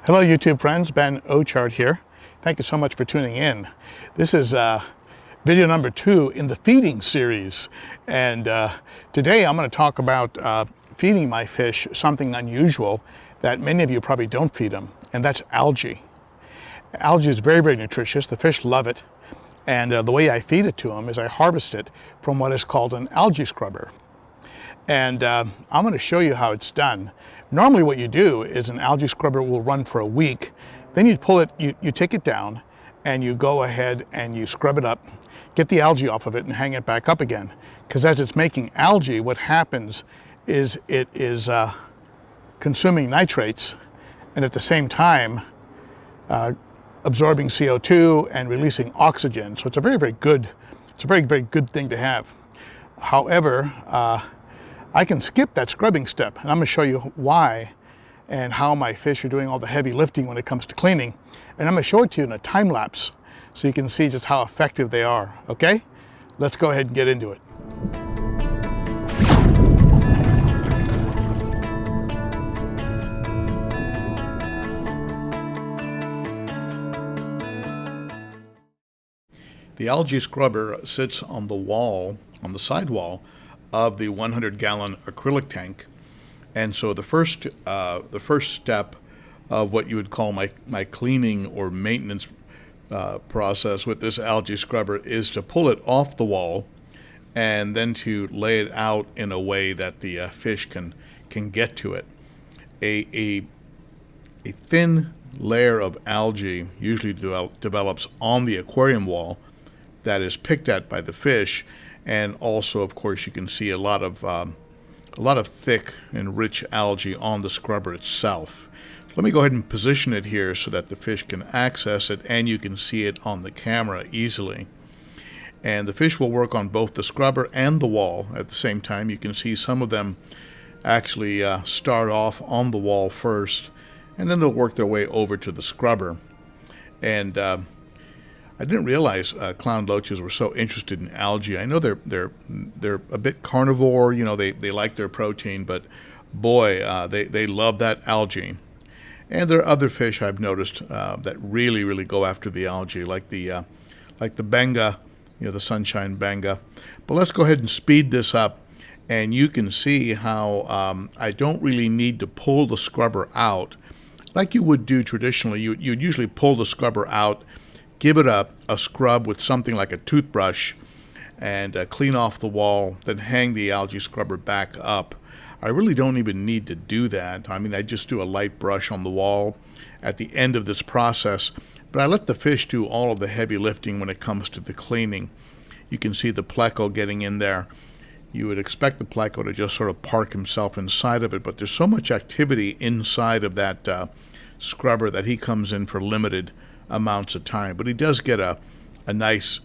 Hello YouTube friends, Ben Ochart here. Thank you so much for tuning in. This is video number 2 in the feeding series, and today I'm going to talk about feeding my fish something unusual that many of you probably don't feed them, and that's algae. Algae is very, very nutritious. The fish love it, and the way I feed it to them is I harvest it from what is called an algae scrubber. And I'm going to show you how it's done. Normally what you do is an algae scrubber will run for a week. Then you pull it, you take it down, and you go ahead and you scrub it up, get the algae off of it and hang it back up again. Because as it's making algae, what happens is it is consuming nitrates and at the same time absorbing CO2 and releasing oxygen. So it's a very, very good thing to have. However, I can skip that scrubbing step, and I'm going to show you why and how my fish are doing all the heavy lifting when it comes to cleaning. And I'm going to show it to you in a time lapse so you can see just how effective they are. Okay? Let's go ahead and get into it. The algae scrubber sits on the wall, on the side wall of the 100-gallon acrylic tank, and so the first step of what you would call my cleaning or maintenance process with this algae scrubber is to pull it off the wall and then to lay it out in a way that the fish can get to it. A thin layer of algae usually develops on the aquarium wall that is picked at by the fish. And also, of course, you can see a lot of thick and rich algae on the scrubber itself. Let me go ahead and position it here so that the fish can access it and you can see it on the camera easily. And the fish will work on both the scrubber and the wall at the same time. You can see some of them actually start off on the wall first, and then they'll work their way over to the scrubber. And I didn't realize clown loaches were so interested in algae. I know they're a bit carnivore. You know, they like their protein, but boy, they love that algae. And there are other fish I've noticed that really go after the algae, like the benga, the sunshine benga. But let's go ahead and speed this up, and you can see how I don't really need to pull the scrubber out like you would do traditionally. You'd usually pull the scrubber out, give it a scrub with something like a toothbrush, and clean off the wall, then hang the algae scrubber back up. I really don't even need to do that. I mean, I just do a light brush on the wall at the end of this process, but I let the fish do all of the heavy lifting when it comes to the cleaning. You can see the pleco getting in there. You would expect the pleco to just sort of park himself inside of it, but there's so much activity inside of that scrubber that he comes in for limited amounts of time, but he does get a nice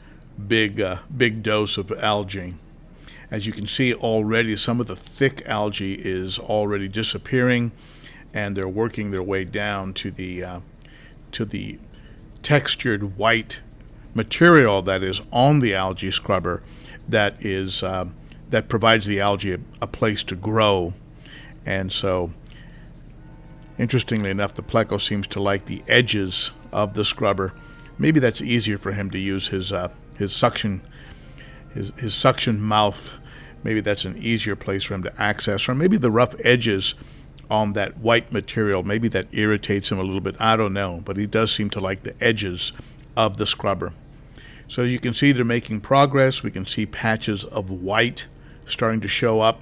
big dose of algae. As you can see already, some of the thick algae is already disappearing, and they're working their way down to the textured white material that is on the algae scrubber that provides the algae a place to grow. And so, interestingly enough, the pleco seems to like the edges of the scrubber. Maybe that's easier for him to use his suction mouth. Maybe that's an easier place for him to access, or maybe the rough edges on that white material, maybe that irritates him a little bit. I don't know, but he does seem to like the edges of the scrubber. So you can see they're making progress. We can see patches of white starting to show up,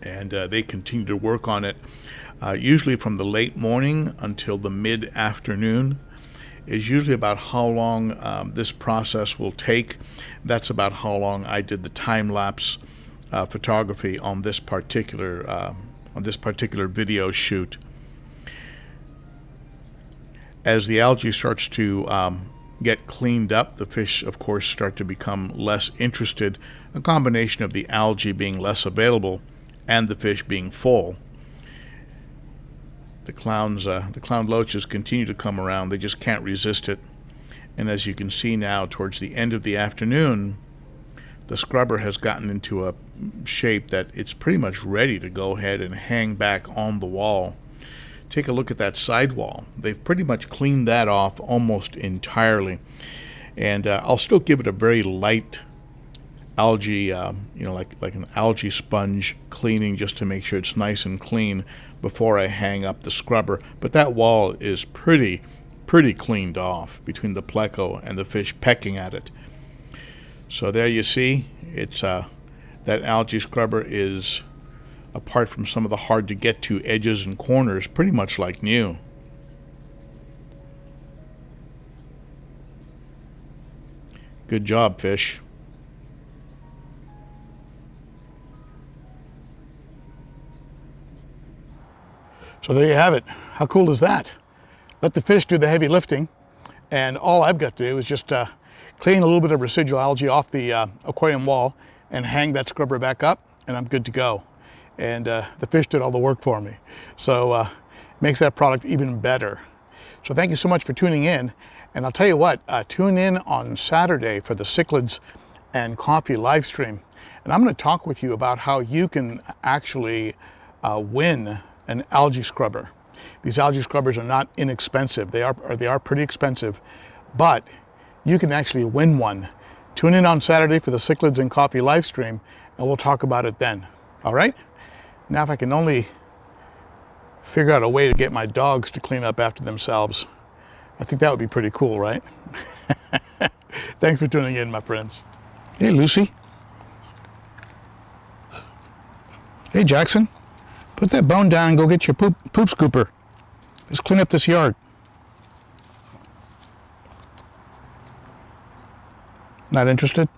and they continue to work on it. Usually from the late morning until the mid-afternoon is usually about how long this process will take. That's about how long I did the time-lapse photography on this particular video shoot. As the algae starts to get cleaned up, the fish, of course, start to become less interested. A combination of the algae being less available and the fish being full. The clown loaches continue to come around. They just can't resist it. And as you can see now, towards the end of the afternoon, the scrubber has gotten into a shape that it's pretty much ready to go ahead and hang back on the wall. take a look at that sidewall. They've pretty much cleaned that off almost entirely. And I'll still give it a very light algae, like an algae sponge cleaning, just to make sure it's nice and clean before I hang up the scrubber. But that wall is pretty cleaned off between the pleco and the fish pecking at it. So there you see, it's that algae scrubber is, apart from some of the hard to get to edges and corners, pretty much like new. Good job, fish. So there you have it. How cool is that? Let the fish do the heavy lifting, and all I've got to do is just clean a little bit of residual algae off the aquarium wall and hang that scrubber back up, and I'm good to go. And the fish did all the work for me. So makes that product even better. So thank you so much for tuning in. And I'll tell you what, tune in on Saturday for the cichlids and coffee live stream. And I'm going to talk with you about how you can actually win an algae scrubber. These algae scrubbers are not inexpensive. They are pretty expensive, but you can actually win one. Tune in on Saturday for the cichlids and coffee live stream, and we'll talk about it then. All right? Now, if I can only figure out a way to get my dogs to clean up after themselves, I think that would be pretty cool, right? Thanks for tuning in, my friends. Hey, Lucy. Hey, Jackson. Put that bone down and go get your poop scooper. Let's clean up this yard. Not interested?